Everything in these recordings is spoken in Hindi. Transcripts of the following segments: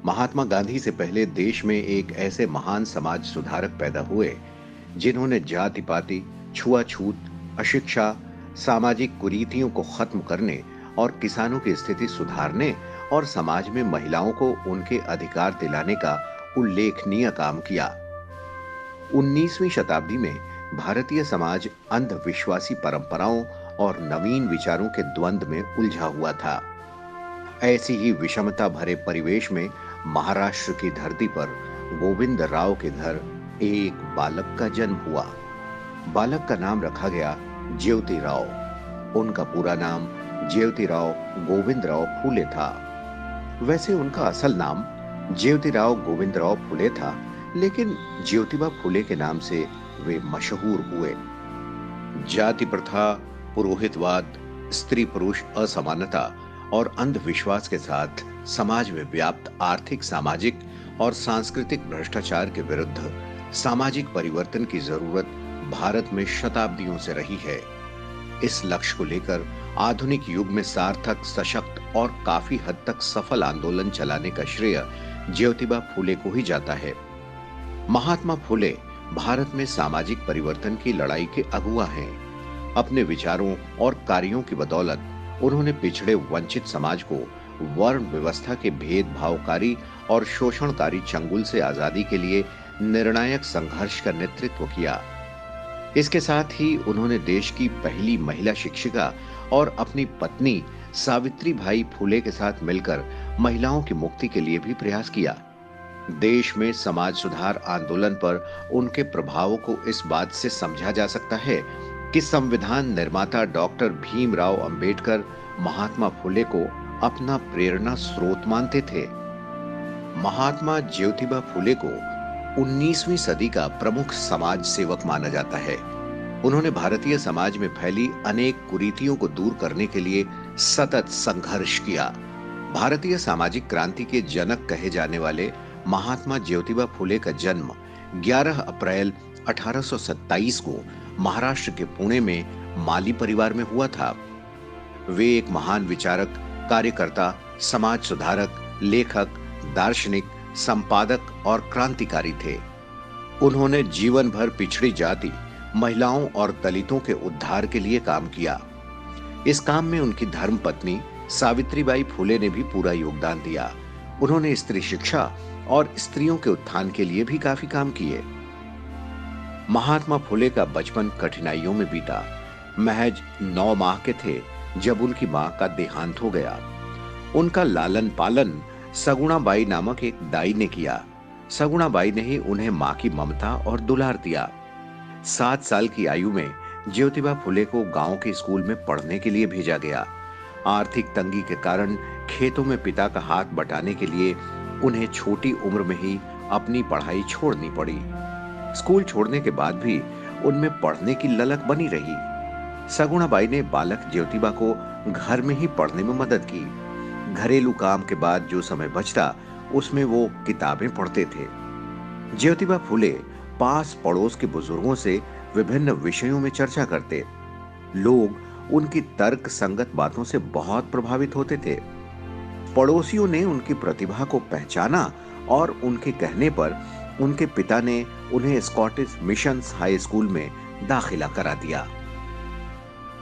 महात्मा गांधी से पहले देश में एक ऐसे महान समाज सुधारक पैदा हुए जिन्होंने जाति पाति, छुआछूत, अशिक्षा, सामाजिक कुरीतियों को खत्म करने और किसानों की स्थिति सुधारने और समाज में महिलाओं को उनके अधिकार दिलाने का उल्लेखनीय काम किया। 19वीं शताब्दी में भारतीय समाज अंधविश्वासी परंपराओं और नवीन विचारों के द्वंद्व में उलझा हुआ था। ऐसी ही विषमता भरे परिवेश में महाराष्ट्र की धरती पर गोविंद राव के घर एक बालक का जन्म हुआ। बालक का नाम रखा गया ज्योतिराव। उनका पूरा नाम ज्योतिराव गोविंदराव फूले था। वैसे उनका असल नाम ज्योतिराव गोविंदराव फूले था, लेकिन ज्योतिबा फूले के नाम से वे मशहूर हुए। जाति प्रथा, पुरोहितवाद, स्त्री पुरुष असमानता और अंधविश्वास के साथ समाज में व्याप्त आर्थिक, सामाजिक और सांस्कृतिक भ्रष्टाचार के विरुद्ध सामाजिक परिवर्तन की जरूरत भारत में शताब्दियों से रही है। इस लक्ष्य को लेकर आधुनिक युग में सार्थक, सशक्त और काफी हद तक सफल आंदोलन चलाने का श्रेय ज्योतिबा फूले को ही जाता है। महात्मा फूले भारत में सामाजिक परिवर्तन की लड़ाई के अगुवा हैं। अपने विचारों और कार्यों की बदौलत उन्होंने पिछड़े वंचित समाज को वर्ण व्यवस्था के भेदभावकारी और शोषणकारी चंगुल से आजादी के लिए निर्णायक संघर्ष का नेतृत्व किया। इसके साथ ही उन्होंने देश की पहली महिला शिक्षिका और अपनी पत्नी सावित्रीबाई फूले के साथ मिलकर महिलाओं की मुक्ति के लिए भी प्रयास किया। देश में समाज सुधार आंदोलन पर उनके प्रभाव को इस बात से समझा जा सकता है कि संविधान निर्माता डॉक्टर भीमराव अंबेडकर महात्मा फूले को अपना प्रेरणा स्रोत मानते थे। महात्मा ज्योतिबा फूले को 19वीं सदी का प्रमुख समाज सेवक माना जाता है। उन्होंने भारतीय समाज में फैली अनेक कुरीतियों को दूर करने के लिए सतत संघर्ष किया। भारतीय सामाजिक क्रांति के जनक कहे जाने वाले महात्मा ज्योतिबा फूले का जन्म 11 अप्रैल 1827 को महाराष्ट्र के पुणे में माली परिवार में हुआ था। वे एक महान विचारक, कार्यकर्ता, समाज सुधारक, लेखक, दार्शनिक, संपादक और क्रांतिकारी थे। उन्होंने जीवन भर पिछड़ी जाति, महिलाओं और दलितों के उद्धार के लिए काम किया। इस काम में उनकी धर्मपत्नी सावित्रीबाई फूले ने भी पूरा योगदान दिया। उन्होंने स्त्री शिक्षा और स्त्रियों के उत्थान के लिए भी काफी काम किए। महात्मा फूले का बचपन कठिनाइयों में बीता। महज 9 माह के थे जब उनकी मां का देहांत हो गया। उनका लालन पालन सगुणाबाई नामक एक दाई ने किया। सगुणाबाई ने ही उन्हें मां की ममता और दुलार दिया। 7 साल की आयु में ज्योतिबा फूले को गांव के स्कूल में पढ़ने के लिए भेजा गया। आर्थिक तंगी के कारण खेतों में पिता का हाथ बटाने के लिए उन्हें छोटी उम्र में ही अपनी पढ़ाई छोड़नी पड़ी। स्कूल छोड़ने के बाद भी उनमें पढ़ने की ललक बनी रही। सगुणाबाई ने बालक ज्योतिबा को घर में ही पढ़ने में मदद की। घरेलू काम के बाद जो समय बचता उसमें वो किताबें पढ़ते थे। ज्योतिबा फूले पास पड़ोस के बुजुर्गों से विभिन्न विषयों में चर्चा करते। लोग उनकी तर्क संगत बातों से बहुत प्रभावित होते थे। पड़ोसियों ने उनकी प्रतिभा को पहचाना और उनके कहने पर उनके पिता ने उन्हें स्कॉटिश मिशंस हाई स्कूल में दाखिला करा दिया।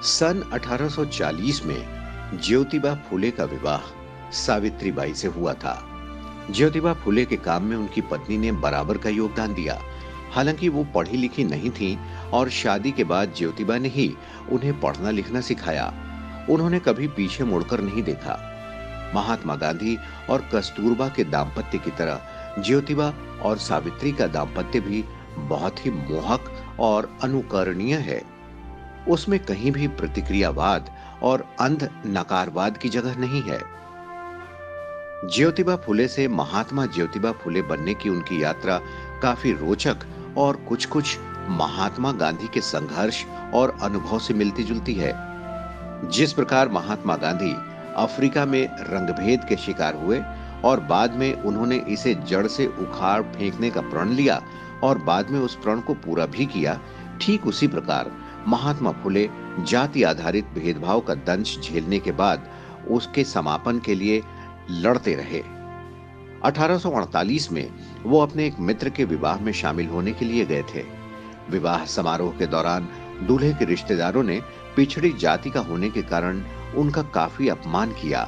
सन 1840 में ज्योतिबा फूले का विवाह सावित्रीबाई से हुआ था। ज्योतिबा फूले के काम में उनकी पत्नी ने बराबर का योगदान दिया। हालांकि वो पढ़ी लिखी नहीं थी और शादी के बाद ज्योतिबा ने ही उन्हें पढ़ना लिखना सिखाया। उन्होंने कभी पीछे मुड़कर नहीं देखा। महात्मा गांधी और कस्तूरबा के दाम्पत्य की तरह ज्योतिबा और सावित्री का दाम्पत्य भी बहुत ही मोहक और अनुकरणीय है। उसमें कहीं भी प्रतिक्रियावाद और अंध नकारवाद की जगह नहीं है। ज्योतिबा फूले से महात्मा ज्योतिबा फूले बनने की उनकी यात्रा काफी रोचक और कुछ महात्मा गांधी के संघर्ष और अनुभव से मिलती जुलती है। जिस प्रकार महात्मा गांधी अफ्रीका में रंगभेद के शिकार हुए और बाद में उन्होंने इसे जड़ से उखाड़ फेंकने का प्रण लिया और बाद में उस प्रण को पूरा भी किया, ठीक उसी प्रकार महात्मा फूले जाति आधारित भेदभाव का दंश झेलने के बाद उसके समापन के लिए लड़ते रहे। 1848 में वो अपने एक मित्र के विवाह में शामिल होने के लिए गए थे। विवाह समारोह के दौरान दूल्हे के रिश्तेदारों ने पिछड़ी जाति का होने के कारण उनका काफी अपमान किया।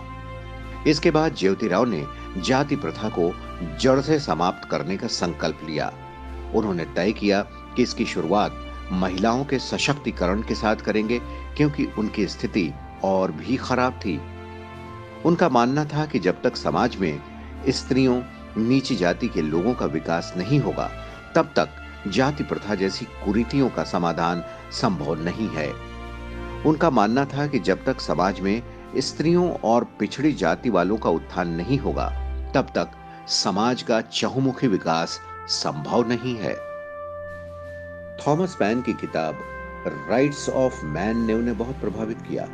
इसके बाद ज्योतिराव ने जाति प्रथा को जड़ से समाप्त करने का संकल्प लिया। उन्होंने तय किया कि इसकी शुरुआत महिलाओं के सशक्तिकरण के साथ करेंगे, क्योंकि उनकी स्थिति और भी खराब थी। उनका मानना था कि जब तक समाज में स्त्रियों, नीची जाति के लोगों का विकास नहीं होगा, तब तक जाति प्रथा जैसी कुरीतियों का समाधान संभव नहीं है। उनका मानना था कि जब तक समाज में स्त्रियों और पिछड़ी जाति वालों का उत्थान नहीं होगा, तब तक समाज का चहुमुखी विकास संभव नहीं है। थॉमस पैन की किताब राइट्स ऑफ मैन ने उन्हें बहुत प्रभावित किया।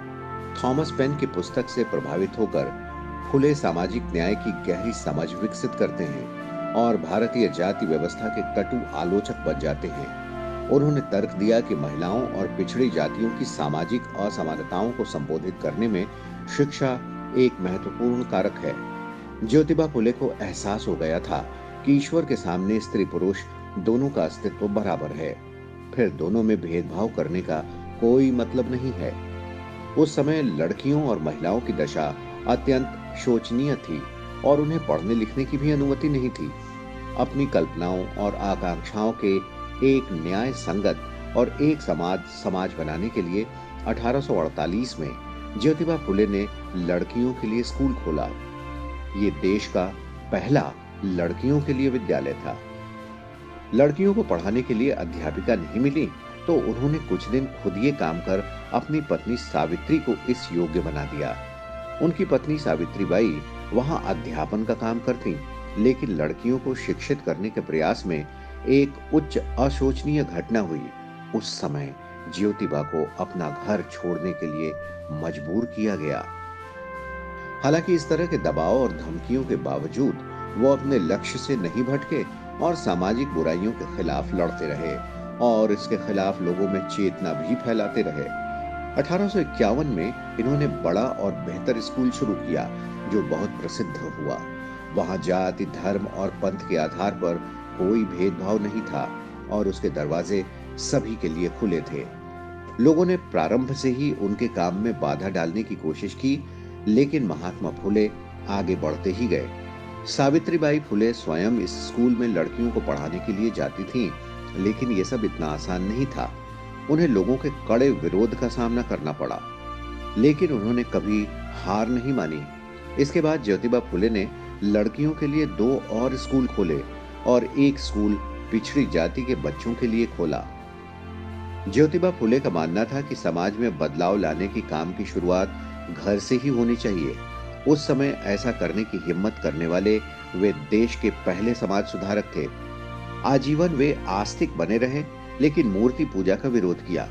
थॉमस पैन की पुस्तक से प्रभावित होकर फुले सामाजिक न्याय की गहरी समझ विकसित करते हैं और भारतीय जाति व्यवस्था के कटु आलोचक बन जाते हैं। उन्होंने तर्क दिया कि महिलाओं और पिछड़ी जातियों की सामाजिक असमानताओं को संबोधित करने में शिक्षा एक महत्वपूर्ण कारक है। ज्योतिबा फुले को एहसास हो गया था कि ईश्वर के सामने स्त्री पुरुष दोनों का अस्तित्व बराबर है, फिर दोनों में भेदभाव करने का कोई मतलब नहीं है। उस समय लड़कियों और महिलाओं की दशा अत्यंत शोचनीय थी और उन्हें पढ़ने लिखने की भी अनुमति नहीं थी। अपनी कल्पनाओं और आकांक्षाओं के एक न्याय संगत और एक समाज बनाने के लिए 1848 में ज्योतिबा फुले ने लड़कियों के लिए स्कूल खोला। ये देश का पहला लड़कियों के लिए विद्यालय था। लड़कियों को पढ़ाने के लिए अध्यापिका नहीं मिली, तो उन्होंने कुछ दिन खुद ये काम कर अपनी पत्नी सावित्री को इस योग्य बना दिया। उनकी पत्नी सावित्री बाई वहां अध्यापन का काम करती, लेकिन लड़कियों को शिक्षित करने के प्रयास में एक उच्च अशोचनीय घटना हुई। उस समय ज्योतिबा को अपना घर छोड़ने के लिए मजबूर किया गया। हालांकि इस तरह के दबाव और धमकियों के बावजूद वो अपने लक्ष्य से नहीं भटके और सामाजिक बुराइयों के खिलाफ लड़ते रहे और इसके खिलाफ लोगों में चेतना भी फैलाते रहे। 1851 में इन्होंने बड़ा और बेहतर स्कूल शुरू किया, जो बहुत प्रसिद्ध हुआ। वहां जाति, धर्म और पंथ के आधार पर कोई भेदभाव नहीं था और उसके दरवाजे सभी के लिए खुले थे। लोगों ने प्रारंभ से ही उनके काम में बाधा डालने की कोशिश की, लेकिन महात्मा फुले आगे बढ़ते ही गए। सावित्रीबाई फुले स्वयं इस स्कूल में लड़कियों को पढ़ाने के लिए जाती थीं, लेकिन यह सब इतना आसान नहीं था। उन्हें लोगों के कड़े विरोध का सामना करना पड़ा, लेकिन उन्होंने कभी हार नहीं मानी। इसके बाद ज्योतिबा फुले ने लड़कियों के लिए 2 और स्कूल खोले और एक स्कूल पिछड़ी जाति के बच्चों के लिए खोला। ज्योतिबा फुले का मानना था कि समाज में बदलाव लाने की काम की शुरुआत घर से ही होनी चाहिए। उस समय ऐसा करने की हिम्मत करने वाले वे देश के पहले समाज सुधारक थे। आजीवन वे आस्तिक बने रहे, लेकिन मूर्ति पूजा का विरोध किया।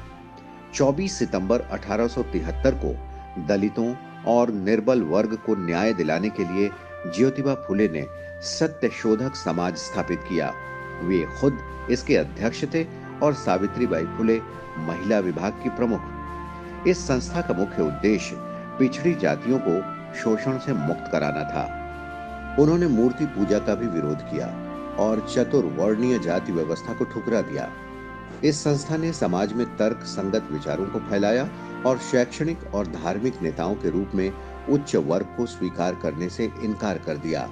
24 सितंबर 1873 को दलितों और निर्बल वर्ग को न्याय दिलाने के लिए ज्योतिबा फुले ने सत्यशोधक समाज स्थापित किया। वे खुद इसके अध्यक्ष थे और सावित्रीबाई फुले महिला विभाग की प्रमुख। इस संस्था का मुख्य उद्देश्य पिछड़ी जातियों को शोषण से मुक्त कराना था। उन्होंने मूर्ति पूजा का भी विरोध किया और चतुर्वर्णीय जाति व्यवस्था को ठुकरा दिया। इस संस्था ने समाज में तर्क संगत विचारों को फैलाया और शैक्षणिक और धार्मिक नेताओं के रूप में उच्च वर्ग को स्वीकार करने से इनकार कर दिया।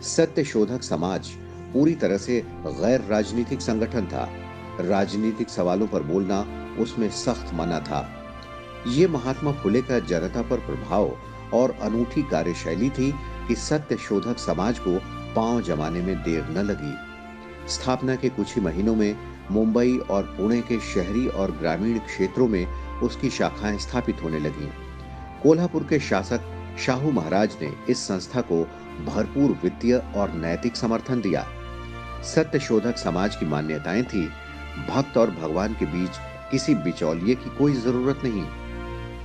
सत्यशोधक समाज पूरी तरह से गैर राजनीतिक संगठन था। राजनीतिक सवालों पर बोलना उसमें सख्त मना था। ये महात्मा फुले का जनता पर प्रभाव और अनूठी कार्यशैली थी कि सत्यशोधक समाज को पांव जमाने में देर न लगी। स्थापना के कुछ ही महीनों में मुंबई और पुणे के शहरी और ग्रामीण क्षेत्रों में उसकी शाखाएं स्थापित होने लगीं। कोल्हापुर के शासक शाहू महाराज ने इस संस्था को भरपूर वित्तीय और नैतिक समर्थन दिया। सत्यशोधक समाज की मान्यताएं थी, भक्त और भगवान के बीच किसी बिचौलिए की कोई जरूरत नहीं।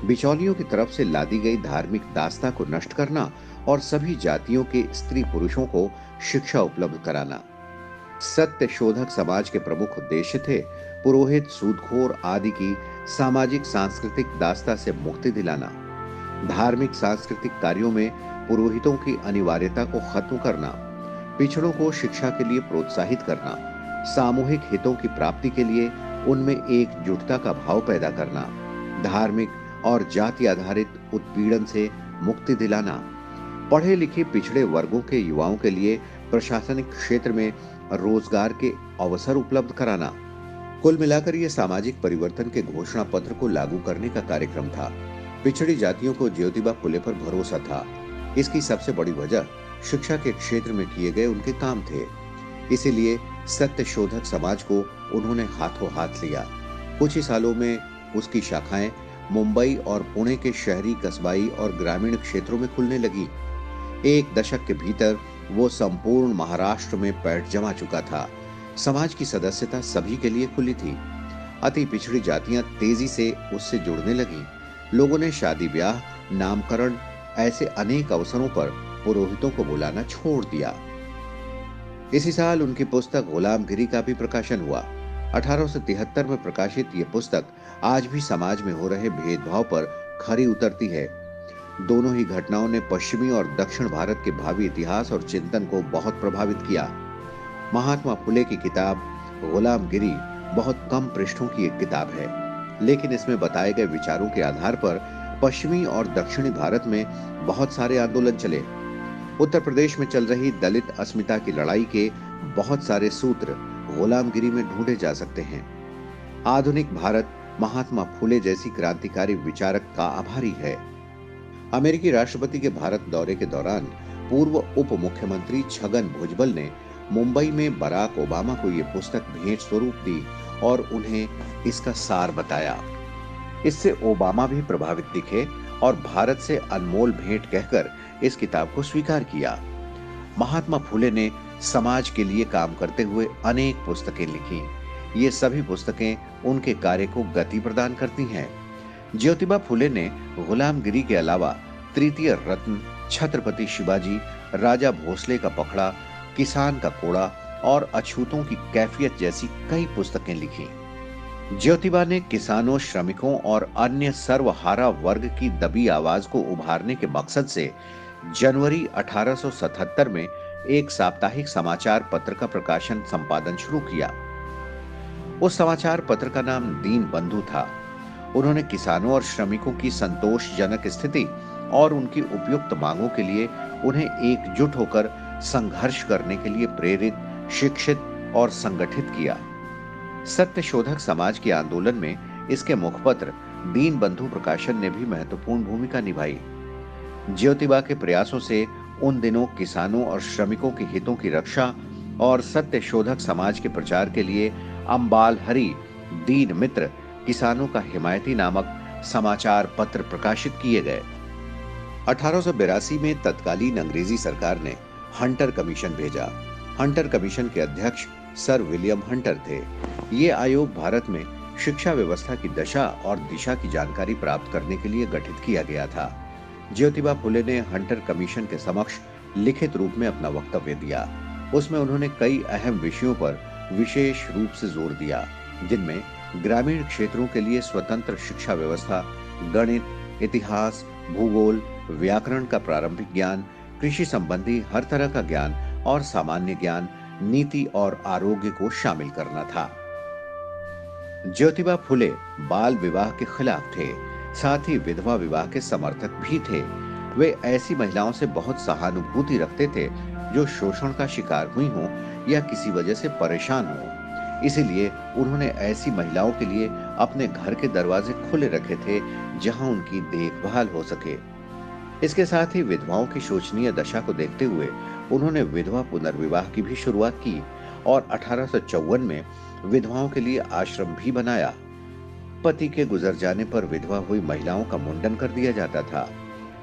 बिचौलियों की तरफ से लादी गई धार्मिक दास्ता को नष्ट करना और सभी जातियों के स्त्री पुरुषों को शिक्षा उपलब्ध कराना। सत्यशोधक समाज के प्रमुख उद्देश्य थे पुरोहित, सूदखोर आदि की सामाजिक सांस्कृतिक दास्ता से मुक्ति दिलाना, धार्मिक सांस्कृतिक कार्यों में पुरोहितों की अनिवार्यता को खत्म करना पिछड़ों को शिक्षा के लिए प्रोत्साहित करना, सामूहिक हितों की प्राप्ति के लिए उनमें एकजुटता का भाव पैदा करना, धार्मिक और जाति आधारित उत्पीड़न से मुक्ति दिलाना, पढ़े लिखे पिछड़े वर्गों के युवाओं के लिए प्रशासनिक क्षेत्र में रोजगार के अवसर उपलब्ध कराना। कुल मिलाकर यह सामाजिक परिवर्तन के घोषणा पत्र को लागू करने का कार्यक्रम था। पिछड़ी जातियों को ज्योतिबा फुले पर भरोसा था। इसकी सबसे बड़ी वजह शिक्षा के क्षेत्र में किए गए उनके काम थे। इसीलिए सत्य शोधक समाज को उन्होंने हाथों हाथ लिया। कुछ ही सालों में उसकी शाखाएं मुंबई और पुणे के शहरी, कस्बाई और ग्रामीण क्षेत्रों में खुलने लगी। एक दशक के भीतर वो संपूर्ण महाराष्ट्र में पैठ जमा चुका था। समाज की सदस्यता सभी के लिए खुली थी। अति पिछड़ी जातियां तेजी से उससे जुड़ने लगी। लोगों ने शादी ब्याह, नामकरण ऐसे अनेक अवसरों पर पुरोहितों को बुलाना छोड़ दिया। इसी साल उनकी पुस्तक गुलामगिरी का भी प्रकाशन हुआ। 1873 में प्रकाशित ये पुस्तक आज भी समाज में हो रहे भेदभाव पर खरी उतरती है। दोनों ही घटनाओं ने पश्चिमी और दक्षिण भारत के भावी इतिहास और चिंतन को बहुत प्रभावित किया। महात्मा फुले की किताब गुलामगिरी बहुत कम पृष्ठों की एक किताब है, लेकिन इसमें बताए गए विचारों के आधार पर पश्चिमी और दक्षिणी भारत में बहुत सारे आंदोलन चले। उत्तर प्रदेश में चल रही दलित अस्मिता की लड़ाई के बहुत सारे सूत्र गुलामगिरी में ढूंढे जा सकते हैं। आधुनिक भारत महात्मा फुले जैसी क्रांतिकारी विचारक का आभारी है। अमेरिकी राष्ट्रपति के भारत दौरे के दौरान पूर्व उप मुख्यमंत्री छगन भुजबल ने मुंबई में बराक ओबामा को यह पुस्तक भेंट स्वरूप दी और उन्हें इसका सार बताया। इससे ओबामा भी प्रभावित दिखे और भारत से अनमोल भेंट कहकर इस किताब को स्वीकार किया। महात्मा फुले ने समाज के लिए काम करते हुए अनेक पुस्तकें लिखी। ये सभी पुस्तकें उनके कार्य को गति प्रदान करती हैं। ज्योतिबा फुले ने गुलामगिरी के अलावा तृतीय रत्न, छत्रपति शिवाजी, राजा भोसले का पखड़ा, किसान का कोड़ा और अछूतों की कैफियत जैसी कई पुस्तकें लिखी। ज्योतिबा ने किसानों, श्रमिकों और अन्य सर्वहारा वर्ग की दबी आवाज को उभारने के मकसद से जनवरी 1877 में एक साप्ताहिक समाचार पत्र का प्रकाशन संपादन शुरू किया। उस समाचार पत्र का नाम दीन बंधु था। उन्होंने किसानों और श्रमिकों की संतोषजनक स्थिति और उनकी उपयुक्त मांगों के लिए उन्हें एकजुट होकर संघर्ष करने के लिए प्रेरित, शिक्षित और संगठित किया। सत्य शोधक समाज के आंदोलन में इसके मुखपत्र दीन बंधु प्रकाशन ने भी महत्वपूर्ण भूमिका निभाई। ज्योतिबा के प्रयासों से उन दिनों किसानों और श्रमिकों के हितों की रक्षा और सत्य शोधक समाज के प्रचार के लिए अम्बाल हरि, दीन मित्र, किसानों का हिमायती नामक समाचार पत्र प्रकाशित किए गए। 1882 में तत्कालीन अंग्रेजी सरकार ने हंटर कमीशन भेजा। हंटर कमीशन के अध्यक्ष सर विलियम हंटर थे। ये आयोग भारत में शिक्षा व्यवस्था की दशा और दिशा की जानकारी प्राप्त करने के लिए गठित किया गया था। ज्योतिबा फुले ने हंटर कमीशन के समक्ष लिखित रूप में अपना वक्तव्य दिया। उसमें उन्होंने कई अहम विषयों पर विशेष रूप से जोर दिया, जिनमें ग्रामीण क्षेत्रों के लिए स्वतंत्र शिक्षा व्यवस्था, गणित, इतिहास, भूगोल, व्याकरण का प्रारंभिक ज्ञान, कृषि संबंधी हर तरह का ज्ञान और सामान्य ज्ञान, नीति और आरोग्य को शामिल करना था। ज्योतिबा फुले बाल विवाह के खिलाफ थे, साथ ही विधवा विवाह के समर्थक भी थे। वे ऐसी महिलाओं से बहुत सहानुभूति रखते थे जो शोषण का शिकार हुई हों या किसी वजह से परेशान हों। इसीलिए उन्होंने ऐसी महिलाओं के लिए अपने घर के दरवाजे खुले रखे थे जहां उनकी देखभाल हो सके। इसके साथ ही विधवाओं की शोचनीय दशा को देखते हुए उन्होंने विधवा पुनर्विवाह की भी शुरुआत की और 1854 में विधवाओं के लिए आश्रम भी बनाया। पति के गुजर जाने पर विधवा हुई महिलाओं का मुंडन कर दिया जाता था।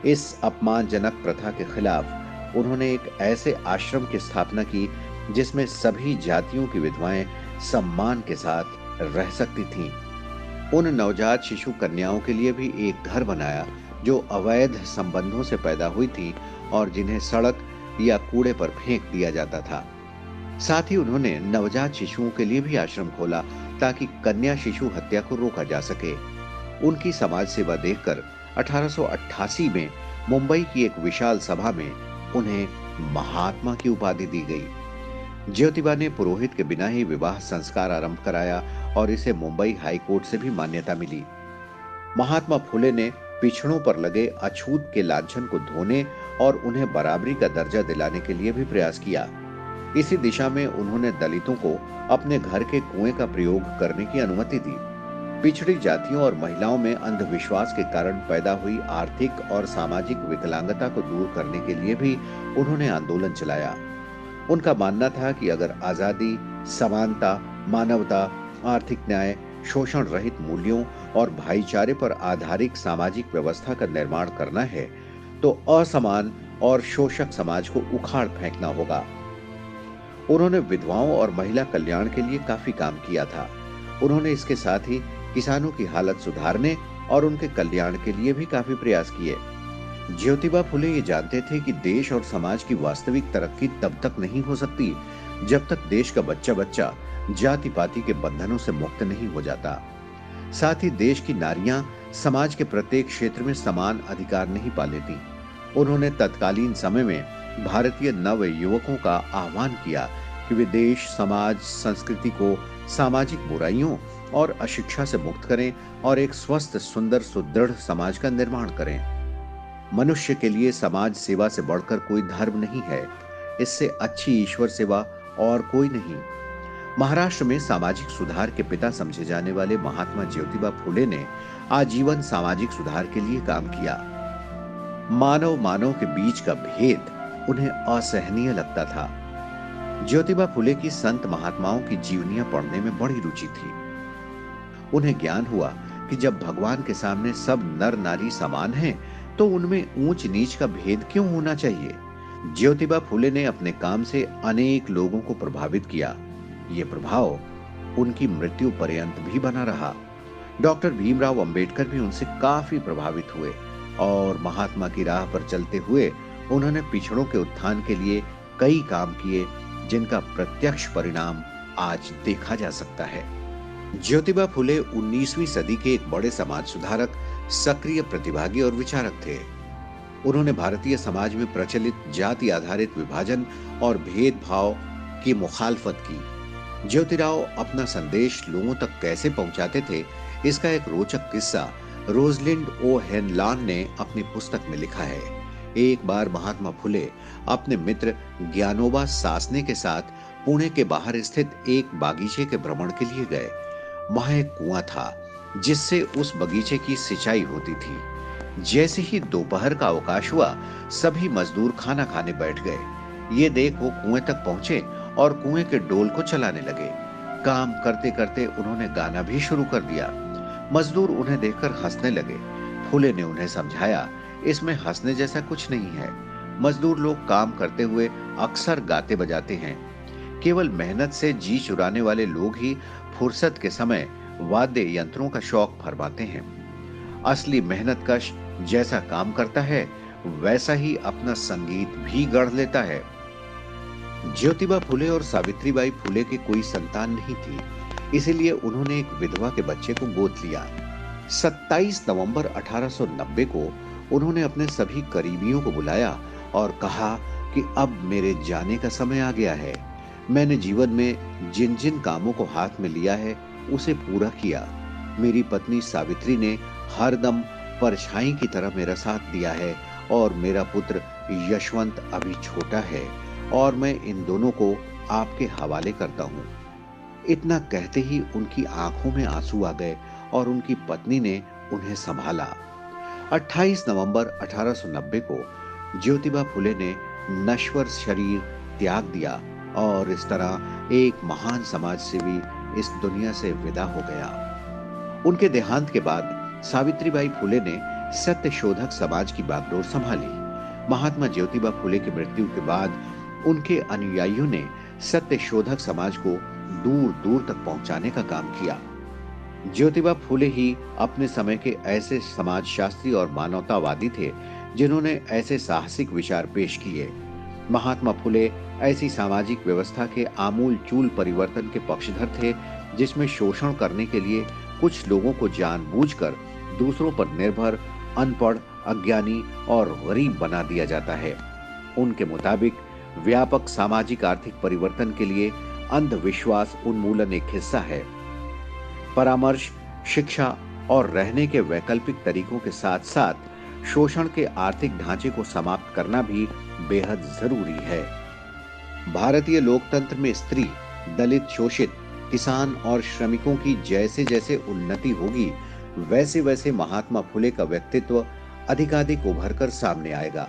इस अपमानजनक प्रथा के खिलाफ उन्होंने एक ऐसे आश्रम की स्थापना की जिसमें सभी जातियों की विधवाएं सम्मान के साथ रह सकती थीं। उन नवजात शिशु कन्याओं के लिए भी एक घर बनाया जो अवैध संबंधों से पैदा हुई थी और जिन्हें सड़क या कूड़े पर फेंक दिया जाता था। साथ ही उन्होंने नवजात शिशुओं के लिए भी आश्रम खोला ताकि कन्या शिशु हत्या को रोका जा सके। उनकी समाज सेवा देखकर 1888 में मुंबई की एक विशाल सभा में उन्हें महात्मा की उपाधि दी गई। ज्योतिबा ने पुरोहित के बिना ही विवाह संस्कार आरंभ कराया और इसे मुंबई हाई कोर्ट से भी मान्यता मिली। महात्मा फुले ने पिछड़ों पर लगे अछूत के लांछन को धोने और उन्हें बराबरी का दर्जा दिलाने के लिए भी प्रयास किया। इसी दिशा में उन्होंने दलितों को अपने घर के कुएं का प्रयोग करने की अनुमति दी। पिछड़ी जातियों और महिलाओं में अंधविश्वास के कारण पैदा हुई आर्थिक और सामाजिक विकलांगता को दूर करने के लिए भी उन्होंने आंदोलन चलाया। उनका मानना था कि अगर आजादी, समानता, मानवता, आर्थिक न्याय, शोषण रहित मूल्यों और भाईचारे पर आधारित सामाजिक व्यवस्था का निर्माण करना है, तो असमान और शोषक समाज को उखाड़ फेंकना होगा। उन्होंने विधवाओं और महिला कल्याण के लिए काफी काम किया था। उन्होंने इसके साथ ही किसानों की हालत सुधारने और उनके कल्याण के लिए भी काफी प्रयास किए। ज्योतिबा फुले ये जानते थे कि देश और समाज की वास्तविक तरक्की तब तक नहीं हो सकती जब तक देश का बच्चा बच्चा जाति पाति के बंधनों से मुक्त नहीं हो जाता। साथ ही देश की नारियां समाज के प्रत्येक क्षेत्र में समान अधिकार नहीं पा लेती। उन्होंने तत्कालीन समय में भारतीय नव युवकों का आह्वान किया कि वे देश, समाज, संस्कृति को सामाजिक बुराइयों और अशिक्षा से मुक्त करें और एक स्वस्थ, सुंदर, सुदृढ़ समाज का निर्माण करें। मनुष्य के लिए समाज सेवा से बढ़कर कोई धर्म नहीं है। इससे अच्छी ईश्वर सेवा और कोई नहीं। महाराष्ट्र में सामाजिक सुधार के पिता समझे जाने वाले महात्मा ज्योतिबा फुले ने आजीवन सामाजिक सुधार के लिए काम किया। मानव मानव के बीच का भेद उन्हें असहनीय लगता था। ज्योतिबा फुले की संत महात्माओं की जीवनियां पढ़ने में बड़ी रुचि थी। उन्हें ज्ञान हुआ कि जब भगवान के सामने सब नर नारी समान हैं, तो उनमें ऊंच नीच का भेद क्यों होना चाहिए। ज्योतिबा फुले ने अपने काम से अनेक लोगों को प्रभावित किया। ये प्रभाव उनकी मृत्यु पर्यंत भी बना रहा। डॉक्टर भीमराव अंबेडकर भी उनसे काफी प्रभावित हुए और महात्मा की राह पर चलते हुए उन्होंने पिछड़ों के उत्थान के लिए कई काम किए, जिनका प्रत्यक्ष परिणाम आज देखा जा सकता है। ज्योतिबा फुले 19वीं सदी के एक बड़े समाज सुधारक, सक्रिय प्रतिभागी और विचारक थे। उन्होंने भारतीय समाज में प्रचलित जाति आधारित विभाजन और भेदभाव की मुखालफत की। ज्योतिराव अपना संदेश लोगों तक कैसे पहुंचाते थे, इसका एक रोचक किस्सा रोजलिंड ओ हेनलान ने अपनी पुस्तक में लिखा है। एक बार महात्मा फुले अपने मित्र ज्ञानोबा सासने के साथ पुणे के बाहर स्थित एक बागीचे के भ्रमण के लिए गए। वहां एक कुआं था जिससे उस बगीचे की सिंचाई होती थी। जैसे ही दोपहर का अवकाश हुआ, सभी मजदूर खाना खाने बैठ गए। ये देख वो कुएं तक पहुंचे और कुएं के डोल को चलाने लगे। काम करते करते उन्होंने गाना भी शुरू कर दिया। मजदूर उन्हें देखकर हंसने लगे। फुले ने उन्हें समझाया, इसमें हंसने जैसा कुछ नहीं है। मजदूर लोग काम करते हुए अक्सर गाते बजाते हैं। केवल मेहनत से जी चुराने वाले लोग ही फुर्सत के समय वाद्य यंत्रों का शौक फरमाते हैं। असली मेहनतकश जैसा काम करता है, वैसा ही अपना संगीत भी गढ़ लेता है। ज्योतिबा फुले और सावित्रीबाई फुले के कोई संतान नहीं थी, इसीलिए उन्होंने एक विधवा के बच्चे को गोद लिया। 27 नवंबर 1890 को उन्होंने अपने सभी करीबियों को बुलाया और कहा कि अब मेरे जाने का समय आ गया है। मैंने जीवन में जिन जिन कामों को हाथ में लिया है, उसे पूरा किया। मेरी पत्नी सावित्री ने हरदम परछाई की तरह मेरा साथ दिया है और मेरा पुत्र यशवंत अभी छोटा है और मैं इन दोनों को आपके हवाले करता हूँ। इतना कहते ही उनकी आंखों में आंसू आ गए और उनकी पत्नी ने उन्हें संभाला। 28 नवंबर 1890 को ज्योतिबा फुले ने नश्वर शरीर त्याग दिया और इस तरह एक महान समाज सेवी इस दुनिया से विदा हो गया। उनके देहांत के बाद सावित्रीबाई फुले ने सत्य शोधक समाज की बागडोर संभाली। महात्मा ज्योतिबा फुले की मृत्यु के बाद उनके अनुयायियों ने सत्य शोधक समाज को दूर दूर तक पहुंचाने का काम किया। ज्योतिबा फुले ही अपने समय के ऐसे समाजशास्त्री और मानवतावादी थे जिन्होंने ऐसे साहसिक विचार पेश किए। महात्मा फुले ऐसी सामाजिक व्यवस्था के आमूल चूल परिवर्तन के पक्षधर थे जिसमें शोषण करने के लिए कुछ लोगों को जानबूझकर दूसरों पर निर्भर, अनपढ़, अज्ञानी और गरीब बना दिया जाता है। उनके मुताबिक व्यापक सामाजिक आर्थिक परिवर्तन के लिए अंधविश्वास उन्मूलन एक हिस्सा है। परामर्श, शिक्षा और रहने के वैकल्पिक तरीकों के साथ साथ शोषण के आर्थिक ढांचे को समाप्त करना भी बेहद जरूरी है। भारतीय लोकतंत्र में स्त्री, दलित, शोषित, किसान और श्रमिकों की जैसे जैसे उन्नति होगी, वैसे वैसे महात्मा फुले का व्यक्तित्व अधिकाधिक उभर कर सामने आएगा।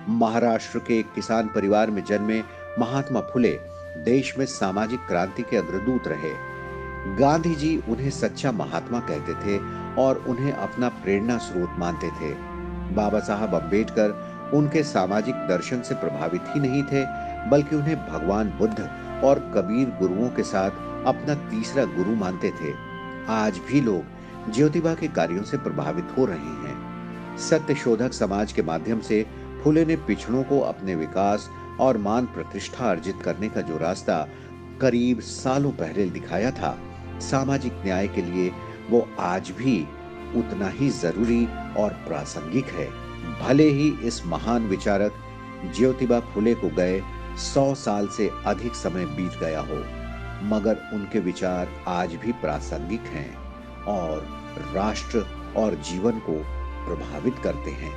महाराष्ट्र के एक किसान परिवार में जन्मे महात्मा फुले देश में सामाजिक क्रांति के अग्रदूत रहे। गांधी जी उन्हें सच्चा महात्मा कहते थे और उन्हें अपना प्रेरणा स्रोत मानते थे। बाबा साहब अम्बेडकर उनके सामाजिक दर्शन से प्रभावित ही नहीं थे, बल्कि उन्हें भगवान बुद्ध और कबीर गुरुओं के साथ अपना तीसरा गुरु मानते थे। आज भी लोग ज्योतिबा के कार्यों से प्रभावित हो रहे हैं। सत्य शोधक समाज के माध्यम से फुले ने पिछड़ों को अपने विकास और मान प्रतिष्ठा अर्जित करने का जो रास्ता करीब सालों पहले दिखाया था, सामाजिक न्याय के लिए वो आज भी उतना ही जरूरी और प्रासंगिक है। भले ही इस महान विचारक ज्योतिबा फुले को गए 100 साल से अधिक समय बीत गया हो, मगर उनके विचार आज भी प्रासंगिक हैं और राष्ट्र और जीवन को प्रभावित करते हैं।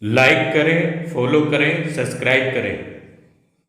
लाइक करें, फॉलो करें, सब्सक्राइब करें।